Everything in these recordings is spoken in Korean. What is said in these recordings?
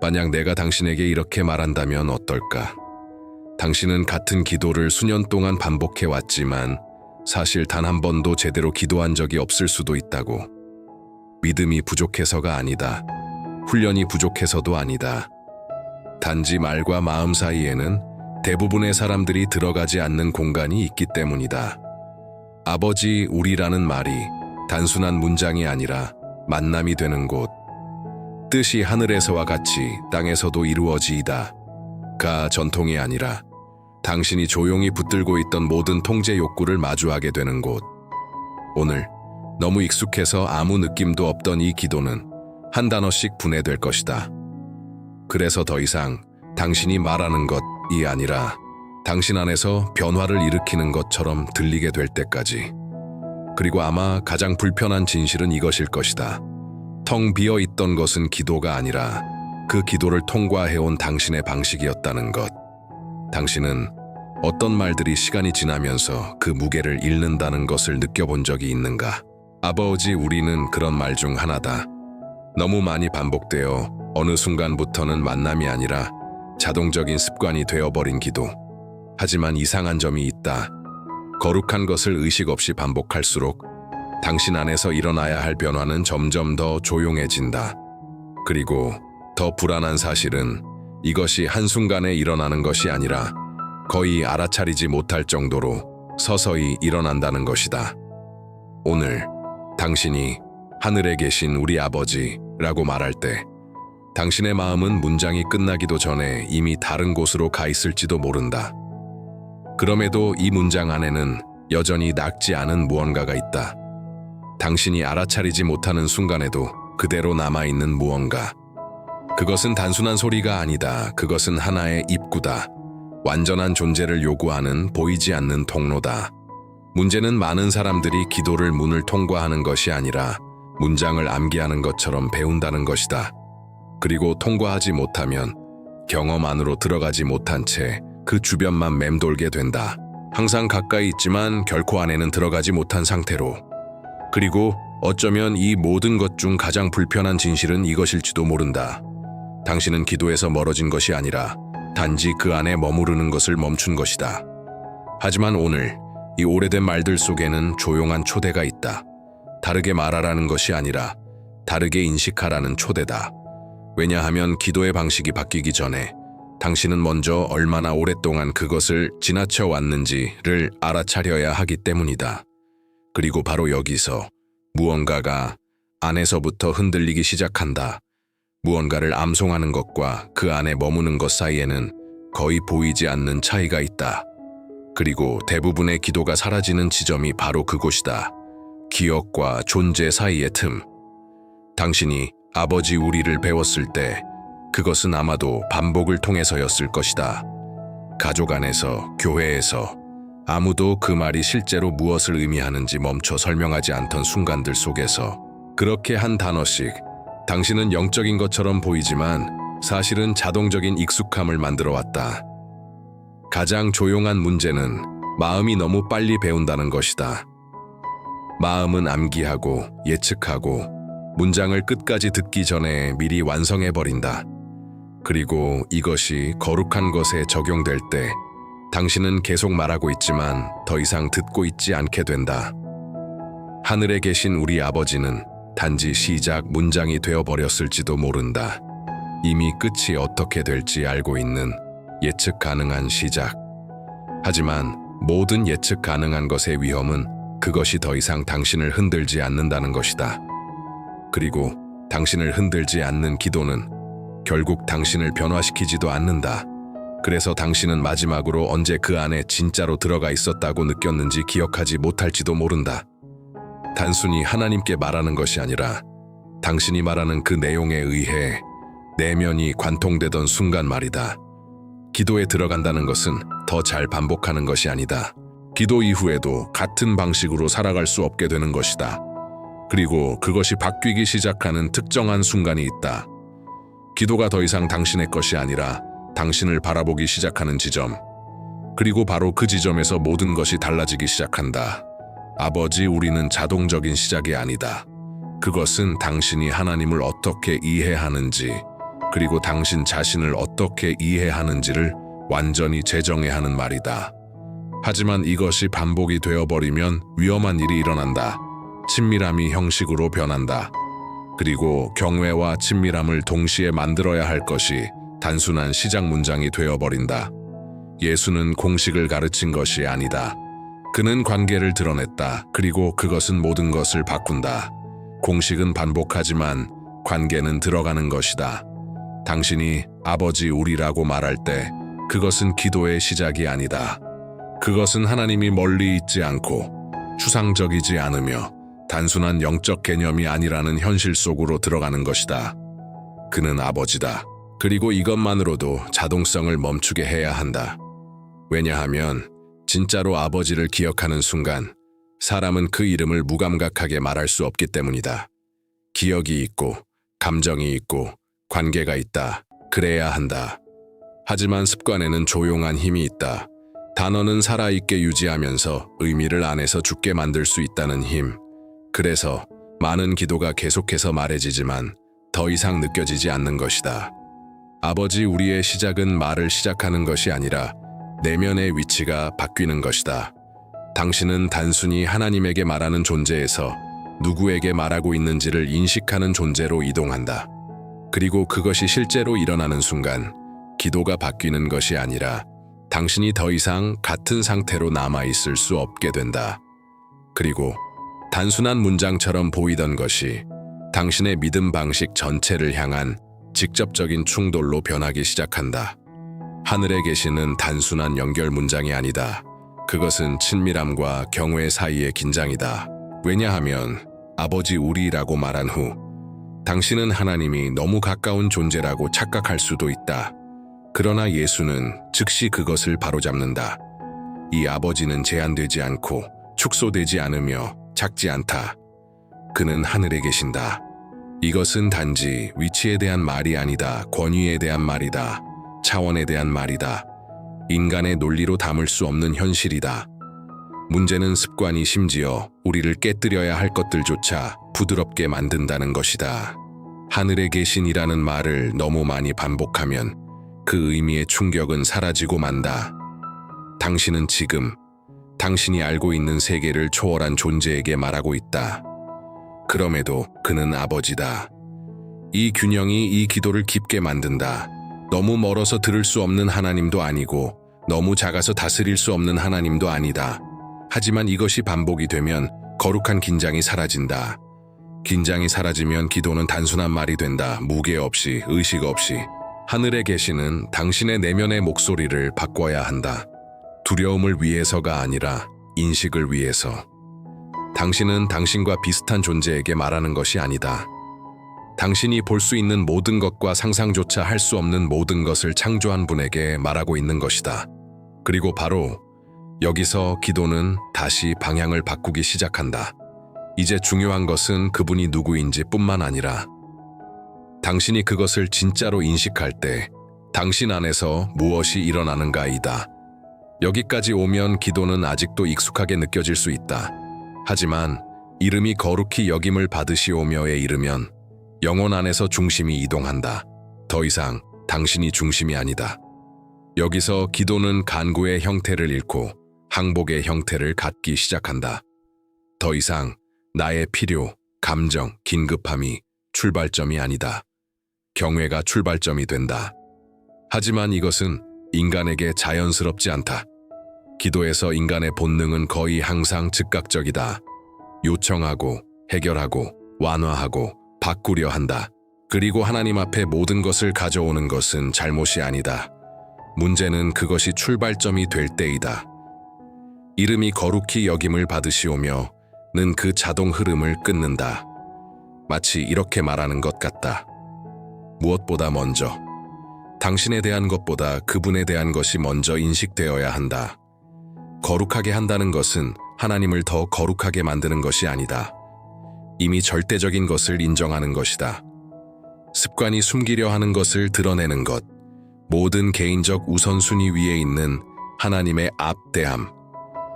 만약 내가 당신에게 이렇게 말한다면 어떨까? 당신은 같은 기도를 수년 동안 반복해 왔지만 사실 단 한 번도 제대로 기도한 적이 없을 수도 있다고. 믿음이 부족해서가 아니다. 훈련이 부족해서도 아니다. 단지 말과 마음 사이에는 대부분의 사람들이 들어가지 않는 공간이 있기 때문이다. 아버지 우리라는 말이 단순한 문장이 아니라 만남이 되는 곳. 뜻이 하늘에서와 같이 땅에서도 이루어지이다. 가 전통이 아니라 당신이 조용히 붙들고 있던 모든 통제 욕구를 마주하게 되는 곳. 오늘 너무 익숙해서 아무 느낌도 없던 이 기도는 한 단어씩 분해될 것이다. 그래서 더 이상 당신이 말하는 것이 아니라 당신 안에서 변화를 일으키는 것처럼 들리게 될 때까지. 그리고 아마 가장 불편한 진실은 이것일 것이다. 텅 비어 있던 것은 기도가 아니라 그 기도를 통과해온 당신의 방식이었다는 것. 당신은 어떤 말들이 시간이 지나면서 그 무게를 잃는다는 것을 느껴본 적이 있는가? 아버지 우리는 그런 말 중 하나다. 너무 많이 반복되어 어느 순간부터는 만남이 아니라 자동적인 습관이 되어버린 기도. 하지만 이상한 점이 있다. 거룩한 것을 의식 없이 반복할수록 당신 안에서 일어나야 할 변화는 점점 더 조용해진다. 그리고 더 불안한 사실은 이것이 한순간에 일어나는 것이 아니라 거의 알아차리지 못할 정도로 서서히 일어난다는 것이다. 오늘 당신이 하늘에 계신 우리 아버지라고 말할 때 당신의 마음은 문장이 끝나기도 전에 이미 다른 곳으로 가 있을지도 모른다. 그럼에도 이 문장 안에는 여전히 낡지 않은 무언가가 있다. 당신이 알아차리지 못하는 순간에도 그대로 남아있는 무언가. 그것은 단순한 소리가 아니다. 그것은 하나의 입구다. 완전한 존재를 요구하는 보이지 않는 통로다. 문제는 많은 사람들이 기도를 문을 통과하는 것이 아니라 문장을 암기하는 것처럼 배운다는 것이다. 그리고 통과하지 못하면 경험 안으로 들어가지 못한 채 그 주변만 맴돌게 된다. 항상 가까이 있지만 결코 안에는 들어가지 못한 상태로. 그리고 어쩌면 이 모든 것 중 가장 불편한 진실은 이것일지도 모른다. 당신은 기도에서 멀어진 것이 아니라 단지 그 안에 머무르는 것을 멈춘 것이다. 하지만 오늘 이 오래된 말들 속에는 조용한 초대가 있다. 다르게 말하라는 것이 아니라 다르게 인식하라는 초대다. 왜냐하면 기도의 방식이 바뀌기 전에 당신은 먼저 얼마나 오랫동안 그것을 지나쳐 왔는지를 알아차려야 하기 때문이다. 그리고 바로 여기서 무언가가 안에서부터 흔들리기 시작한다. 무언가를 암송하는 것과 그 안에 머무는 것 사이에는 거의 보이지 않는 차이가 있다. 그리고 대부분의 기도가 사라지는 지점이 바로 그곳이다. 기억과 존재 사이의 틈. 당신이 아버지 우리를 배웠을 때 그것은 아마도 반복을 통해서였을 것이다. 가족 안에서, 교회에서 아무도 그 말이 실제로 무엇을 의미하는지 멈춰 설명하지 않던 순간들 속에서 그렇게 한 단어씩 당신은 영적인 것처럼 보이지만 사실은 자동적인 익숙함을 만들어 왔다. 가장 조용한 문제는 마음이 너무 빨리 배운다는 것이다. 마음은 암기하고 예측하고 문장을 끝까지 듣기 전에 미리 완성해버린다. 그리고 이것이 거룩한 것에 적용될 때 당신은 계속 말하고 있지만 더 이상 듣고 있지 않게 된다. 하늘에 계신 우리 아버지는 단지 시작 문장이 되어버렸을지도 모른다. 이미 끝이 어떻게 될지 알고 있는 예측 가능한 시작. 하지만 모든 예측 가능한 것의 위험은 그것이 더 이상 당신을 흔들지 않는다는 것이다. 그리고 당신을 흔들지 않는 기도는 결국 당신을 변화시키지도 않는다. 그래서 당신은 마지막으로 언제 그 안에 진짜로 들어가 있었다고 느꼈는지 기억하지 못할지도 모른다. 단순히 하나님께 말하는 것이 아니라 당신이 말하는 그 내용에 의해 내면이 관통되던 순간 말이다. 기도에 들어간다는 것은 더 잘 반복하는 것이 아니다. 기도 이후에도 같은 방식으로 살아갈 수 없게 되는 것이다. 그리고 그것이 바뀌기 시작하는 특정한 순간이 있다. 기도가 더 이상 당신의 것이 아니라 당신을 바라보기 시작하는 지점. 그리고 바로 그 지점에서 모든 것이 달라지기 시작한다. 아버지 우리는 자동적인 시작이 아니다. 그것은 당신이 하나님을 어떻게 이해하는지, 그리고 당신 자신을 어떻게 이해하는지를 완전히 재정해야 하는 말이다. 하지만 이것이 반복이 되어버리면 위험한 일이 일어난다. 친밀함이 형식으로 변한다. 그리고 경외와 친밀함을 동시에 만들어야 할 것이 단순한 시작 문장이 되어버린다. 예수는 공식을 가르친 것이 아니다. 그는 관계를 드러냈다. 그리고 그것은 모든 것을 바꾼다. 공식은 반복하지만 관계는 들어가는 것이다. 당신이 아버지 우리라고 말할 때 그것은 기도의 시작이 아니다. 그것은 하나님이 멀리 있지 않고 추상적이지 않으며 단순한 영적 개념이 아니라는 현실 속으로 들어가는 것이다. 그는 아버지다. 그리고 이것만으로도 자동성을 멈추게 해야 한다. 왜냐하면 진짜로 아버지를 기억하는 순간 사람은 그 이름을 무감각하게 말할 수 없기 때문이다. 기억이 있고 감정이 있고 관계가 있다. 그래야 한다. 하지만 습관에는 조용한 힘이 있다. 단어는 살아있게 유지하면서 의미를 안에서 죽게 만들 수 있다는 힘. 그래서 많은 기도가 계속해서 말해지지만 더 이상 느껴지지 않는 것이다. 아버지 우리의 시작은 말을 시작하는 것이 아니라 내면의 위치가 바뀌는 것이다. 당신은 단순히 하나님에게 말하는 존재에서 누구에게 말하고 있는지를 인식하는 존재로 이동한다. 그리고 그것이 실제로 일어나는 순간 기도가 바뀌는 것이 아니라 당신이 더 이상 같은 상태로 남아있을 수 없게 된다. 그리고 단순한 문장처럼 보이던 것이 당신의 믿음 방식 전체를 향한 직접적인 충돌로 변하기 시작한다. 하늘에 계시는 단순한 연결 문장이 아니다. 그것은 친밀함과 경외 사이의 긴장이다. 왜냐하면 아버지 우리라고 말한 후 당신은 하나님이 너무 가까운 존재라고 착각할 수도 있다. 그러나 예수는 즉시 그것을 바로잡는다. 이 아버지는 제한되지 않고 축소되지 않으며 작지 않다. 그는 하늘에 계신다. 이것은 단지 위치에 대한 말이 아니다. 권위에 대한 말이다. 차원에 대한 말이다. 인간의 논리로 담을 수 없는 현실이다. 문제는 습관이 심지어 우리를 깨뜨려야 할 것들조차 부드럽게 만든다는 것이다. 하늘에 계신이라는 말을 너무 많이 반복하면 그 의미의 충격은 사라지고 만다. 당신은 지금 당신이 알고 있는 세계를 초월한 존재에게 말하고 있다. 그럼에도 그는 아버지다. 이 균형이 이 기도를 깊게 만든다. 너무 멀어서 들을 수 없는 하나님도 아니고 너무 작아서 다스릴 수 없는 하나님도 아니다. 하지만 이것이 반복이 되면 거룩한 긴장이 사라진다. 긴장이 사라지면 기도는 단순한 말이 된다. 무게 없이, 의식 없이. 하늘에 계시는 당신의 내면의 목소리를 바꿔야 한다. 두려움을 위해서가 아니라 인식을 위해서. 당신은 당신과 비슷한 존재에게 말하는 것이 아니다. 당신이 볼 수 있는 모든 것과 상상조차 할 수 없는 모든 것을 창조한 분에게 말하고 있는 것이다. 그리고 바로 여기서 기도는 다시 방향을 바꾸기 시작한다. 이제 중요한 것은 그분이 누구인지 뿐만 아니라 당신이 그것을 진짜로 인식할 때 당신 안에서 무엇이 일어나는가이다. 여기까지 오면 기도는 아직도 익숙하게 느껴질 수 있다. 하지만 이름이 거룩히 여김을 받으시오며에 이르면 영혼 안에서 중심이 이동한다. 더 이상 당신이 중심이 아니다. 여기서 기도는 간구의 형태를 잃고 항복의 형태를 갖기 시작한다. 더 이상 나의 필요, 감정, 긴급함이 출발점이 아니다. 경외가 출발점이 된다. 하지만 이것은 인간에게 자연스럽지 않다. 기도에서 인간의 본능은 거의 항상 즉각적이다. 요청하고, 해결하고, 완화하고, 바꾸려 한다. 그리고 하나님 앞에 모든 것을 가져오는 것은 잘못이 아니다. 문제는 그것이 출발점이 될 때이다. 이름이 거룩히 여김을 받으시오며 는 그 자동 흐름을 끊는다. 마치 이렇게 말하는 것 같다. 무엇보다 먼저, 당신에 대한 것보다 그분에 대한 것이 먼저 인식되어야 한다. 거룩하게 한다는 것은 하나님을 더 거룩하게 만드는 것이 아니다. 이미 절대적인 것을 인정하는 것이다. 습관이 숨기려 하는 것을 드러내는 것, 모든 개인적 우선순위 위에 있는 하나님의 앞대함.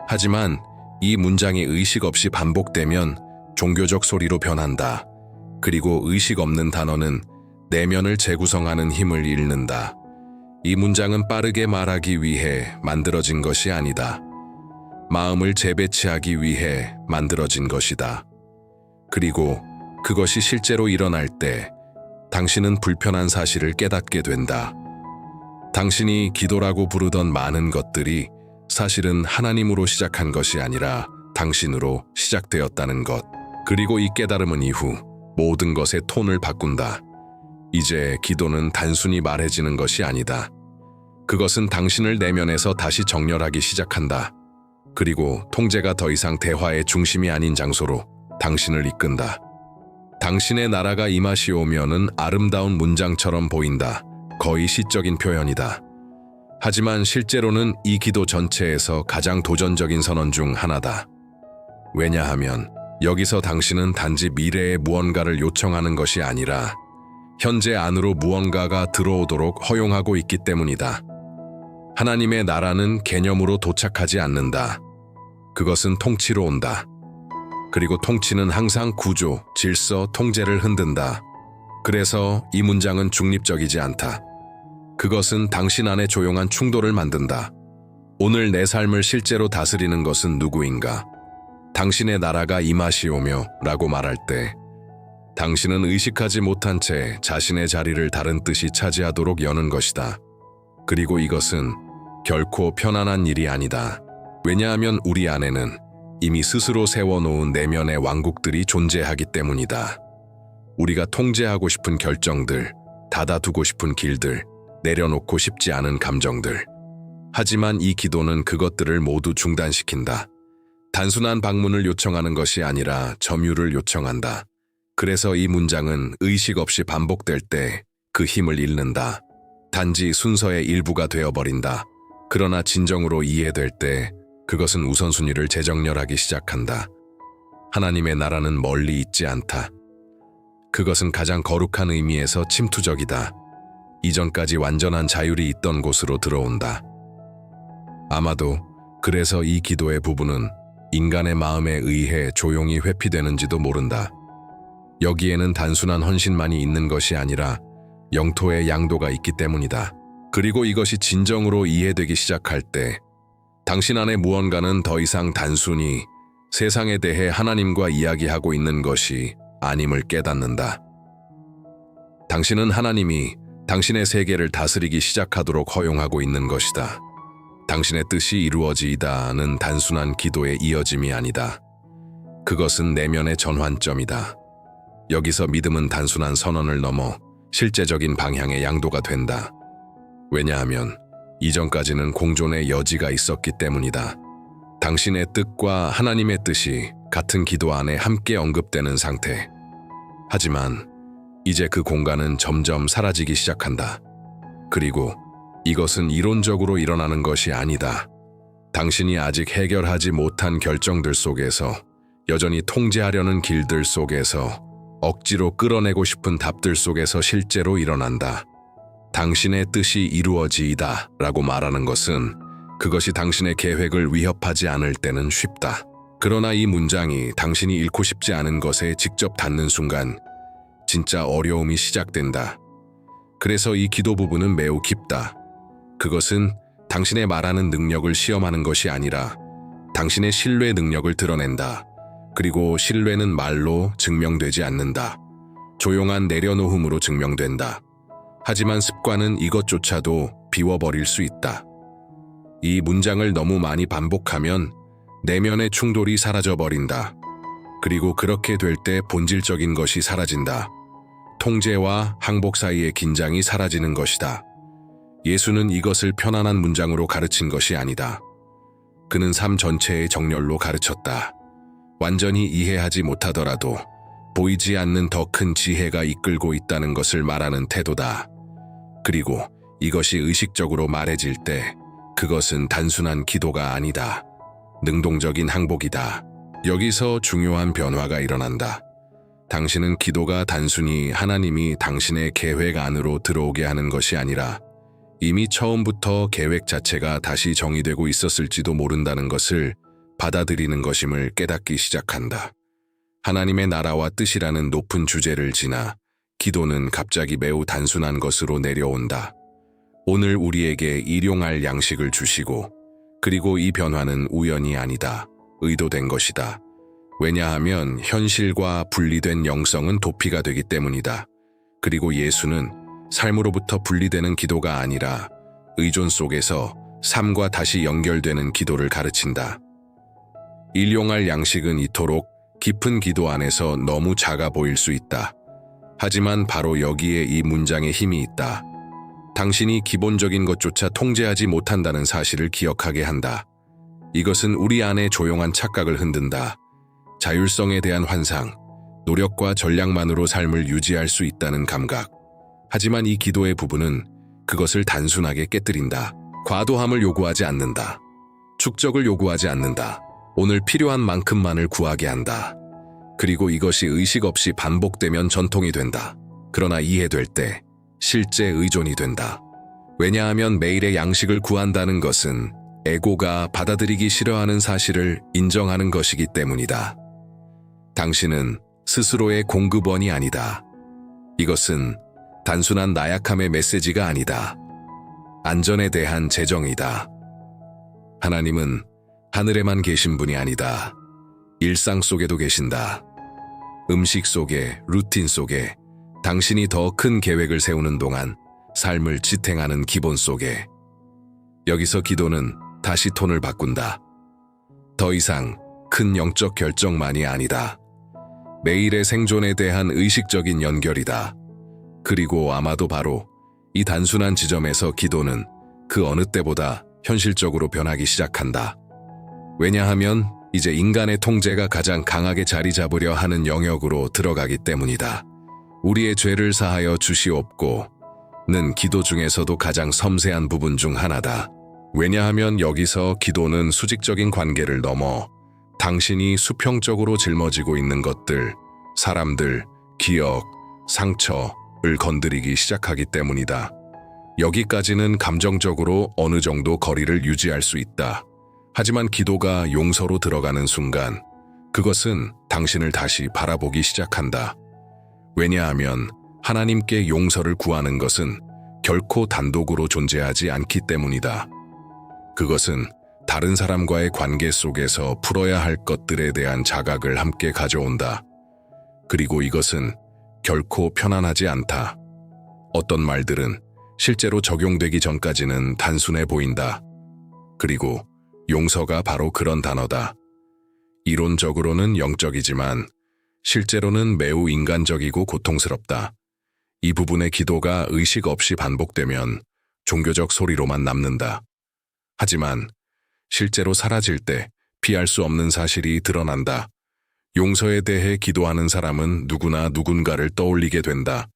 하지만 이 문장이 의식 없이 반복되면 종교적 소리로 변한다. 그리고 의식 없는 단어는 내면을 재구성하는 힘을 잃는다. 이 문장은 빠르게 말하기 위해 만들어진 것이 아니다. 마음을 재배치하기 위해 만들어진 것이다. 그리고 그것이 실제로 일어날 때 당신은 불편한 사실을 깨닫게 된다. 당신이 기도라고 부르던 많은 것들이 사실은 하나님으로 시작한 것이 아니라 당신으로 시작되었다는 것. 그리고 이 깨달음은 이후 모든 것의 톤을 바꾼다. 이제 기도는 단순히 말해지는 것이 아니다. 그것은 당신을 내면에서 다시 정렬하기 시작한다. 그리고 통제가 더 이상 대화의 중심이 아닌 장소로 당신을 이끈다. 당신의 나라가 임하시오면은 아름다운 문장처럼 보인다. 거의 시적인 표현이다. 하지만 실제로는 이 기도 전체에서 가장 도전적인 선언 중 하나다. 왜냐하면 여기서 당신은 단지 미래의 무언가를 요청하는 것이 아니라 현재 안으로 무언가가 들어오도록 허용하고 있기 때문이다. 하나님의 나라는 개념으로 도착하지 않는다. 그것은 통치로 온다. 그리고 통치는 항상 구조, 질서, 통제를 흔든다. 그래서 이 문장은 중립적이지 않다. 그것은 당신 안에 조용한 충돌을 만든다. 오늘 내 삶을 실제로 다스리는 것은 누구인가? 당신의 나라가 임하시오며 라고 말할 때 당신은 의식하지 못한 채 자신의 자리를 다른 뜻이 차지하도록 여는 것이다. 그리고 이것은 결코 편안한 일이 아니다. 왜냐하면 우리 안에는 이미 스스로 세워놓은 내면의 왕국들이 존재하기 때문이다. 우리가 통제하고 싶은 결정들, 닫아두고 싶은 길들, 내려놓고 싶지 않은 감정들. 하지만 이 기도는 그것들을 모두 중단시킨다. 단순한 방문을 요청하는 것이 아니라 점유를 요청한다. 그래서 이 문장은 의식 없이 반복될 때 그 힘을 잃는다. 단지 순서의 일부가 되어버린다. 그러나 진정으로 이해될 때 그것은 우선순위를 재정렬하기 시작한다. 하나님의 나라는 멀리 있지 않다. 그것은 가장 거룩한 의미에서 침투적이다. 이전까지 완전한 자율이 있던 곳으로 들어온다. 아마도 그래서 이 기도의 부분은 인간의 마음에 의해 조용히 회피되는지도 모른다. 여기에는 단순한 헌신만이 있는 것이 아니라 영토의 양도가 있기 때문이다. 그리고 이것이 진정으로 이해되기 시작할 때 당신 안의 무언가는 더 이상 단순히 세상에 대해 하나님과 이야기하고 있는 것이 아님을 깨닫는다. 당신은 하나님이 당신의 세계를 다스리기 시작하도록 허용하고 있는 것이다. 당신의 뜻이 이루어지이다는 단순한 기도의 이어짐이 아니다. 그것은 내면의 전환점이다. 여기서 믿음은 단순한 선언을 넘어 실제적인 방향의 양도가 된다. 왜냐하면 이전까지는 공존의 여지가 있었기 때문이다. 당신의 뜻과 하나님의 뜻이 같은 기도 안에 함께 언급되는 상태. 하지만 이제 그 공간은 점점 사라지기 시작한다. 그리고 이것은 이론적으로 일어나는 것이 아니다. 당신이 아직 해결하지 못한 결정들 속에서, 여전히 통제하려는 길들 속에서, 억지로 끌어내고 싶은 답들 속에서 실제로 일어난다. 당신의 뜻이 이루어지이다 라고 말하는 것은 그것이 당신의 계획을 위협하지 않을 때는 쉽다. 그러나 이 문장이 당신이 잃고 싶지 않은 것에 직접 닿는 순간 진짜 어려움이 시작된다. 그래서 이 기도 부분은 매우 깊다. 그것은 당신의 말하는 능력을 시험하는 것이 아니라 당신의 신뢰 능력을 드러낸다. 그리고 신뢰는 말로 증명되지 않는다. 조용한 내려놓음으로 증명된다. 하지만 습관은 이것조차도 비워버릴 수 있다. 이 문장을 너무 많이 반복하면 내면의 충돌이 사라져버린다. 그리고 그렇게 될 때 본질적인 것이 사라진다. 통제와 항복 사이의 긴장이 사라지는 것이다. 예수는 이것을 편안한 문장으로 가르친 것이 아니다. 그는 삶 전체의 정렬로 가르쳤다. 완전히 이해하지 못하더라도 보이지 않는 더 큰 지혜가 이끌고 있다는 것을 말하는 태도다. 그리고 이것이 의식적으로 말해질 때 그것은 단순한 기도가 아니다. 능동적인 항복이다. 여기서 중요한 변화가 일어난다. 당신은 기도가 단순히 하나님이 당신의 계획 안으로 들어오게 하는 것이 아니라 이미 처음부터 계획 자체가 다시 정의되고 있었을지도 모른다는 것을 받아들이는 것임을 깨닫기 시작한다. 하나님의 나라와 뜻이라는 높은 주제를 지나 기도는 갑자기 매우 단순한 것으로 내려온다. 오늘 우리에게 일용할 양식을 주시고, 그리고 이 변화는 우연이 아니다. 의도된 것이다. 왜냐하면 현실과 분리된 영성은 도피가 되기 때문이다. 그리고 예수는 삶으로부터 분리되는 기도가 아니라 의존 속에서 삶과 다시 연결되는 기도를 가르친다. 일용할 양식은 이토록 깊은 기도 안에서 너무 작아 보일 수 있다. 하지만 바로 여기에 이 문장의 힘이 있다. 당신이 기본적인 것조차 통제하지 못한다는 사실을 기억하게 한다. 이것은 우리 안에 조용한 착각을 흔든다. 자율성에 대한 환상, 노력과 전략만으로 삶을 유지할 수 있다는 감각. 하지만 이 기도의 부분은 그것을 단순하게 깨뜨린다. 과도함을 요구하지 않는다. 축적을 요구하지 않는다. 오늘 필요한 만큼만을 구하게 한다. 그리고 이것이 의식 없이 반복되면 전통이 된다. 그러나 이해될 때 실제 의존이 된다. 왜냐하면 매일의 양식을 구한다는 것은 에고가 받아들이기 싫어하는 사실을 인정하는 것이기 때문이다. 당신은 스스로의 공급원이 아니다. 이것은 단순한 나약함의 메시지가 아니다. 안전에 대한 재정이다. 하나님은 하늘에만 계신 분이 아니다. 일상 속에도 계신다. 음식 속에, 루틴 속에, 당신이 더 큰 계획을 세우는 동안 삶을 지탱하는 기본 속에. 여기서 기도는 다시 톤을 바꾼다. 더 이상 큰 영적 결정만이 아니다. 매일의 생존에 대한 의식적인 연결이다. 그리고 아마도 바로 이 단순한 지점에서 기도는 그 어느 때보다 현실적으로 변하기 시작한다. 왜냐하면 이제 인간의 통제가 가장 강하게 자리 잡으려 하는 영역으로 들어가기 때문이다. 우리의 죄를 사하여 주시옵고는 기도 중에서도 가장 섬세한 부분 중 하나다. 왜냐하면 여기서 기도는 수직적인 관계를 넘어 당신이 수평적으로 짊어지고 있는 것들, 사람들, 기억, 상처를 건드리기 시작하기 때문이다. 여기까지는 감정적으로 어느 정도 거리를 유지할 수 있다. 하지만 기도가 용서로 들어가는 순간 그것은 당신을 다시 바라보기 시작한다. 왜냐하면 하나님께 용서를 구하는 것은 결코 단독으로 존재하지 않기 때문이다. 그것은 다른 사람과의 관계 속에서 풀어야 할 것들에 대한 자각을 함께 가져온다. 그리고 이것은 결코 편안하지 않다. 어떤 말들은 실제로 적용되기 전까지는 단순해 보인다. 그리고 용서가 바로 그런 단어다. 이론적으로는 영적이지만 실제로는 매우 인간적이고 고통스럽다. 이 부분의 기도가 의식 없이 반복되면 종교적 소리로만 남는다. 하지만 실제로 사라질 때 피할 수 없는 사실이 드러난다. 용서에 대해 기도하는 사람은 누구나 누군가를 떠올리게 된다.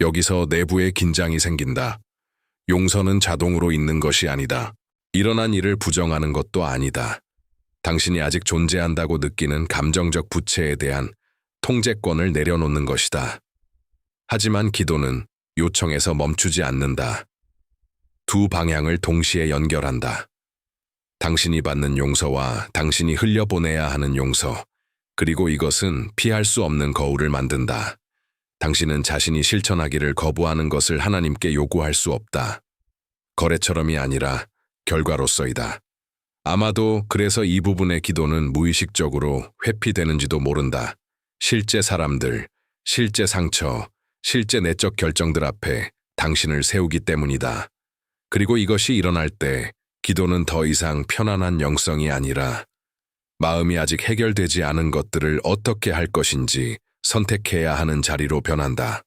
여기서 내부에 긴장이 생긴다. 용서는 자동으로 있는 것이 아니다. 일어난 일을 부정하는 것도 아니다. 당신이 아직 존재한다고 느끼는 감정적 부채에 대한 통제권을 내려놓는 것이다. 하지만 기도는 요청에서 멈추지 않는다. 두 방향을 동시에 연결한다. 당신이 받는 용서와 당신이 흘려보내야 하는 용서, 그리고 이것은 피할 수 없는 거울을 만든다. 당신은 자신이 실천하기를 거부하는 것을 하나님께 요구할 수 없다. 거래처럼이 아니라 결과로서이다. 아마도 그래서 이 부분의 기도는 무의식적으로 회피되는지도 모른다. 실제 사람들, 실제 상처, 실제 내적 결정들 앞에 당신을 세우기 때문이다. 그리고 이것이 일어날 때 기도는 더 이상 편안한 영성이 아니라 마음이 아직 해결되지 않은 것들을 어떻게 할 것인지 선택해야 하는 자리로 변한다.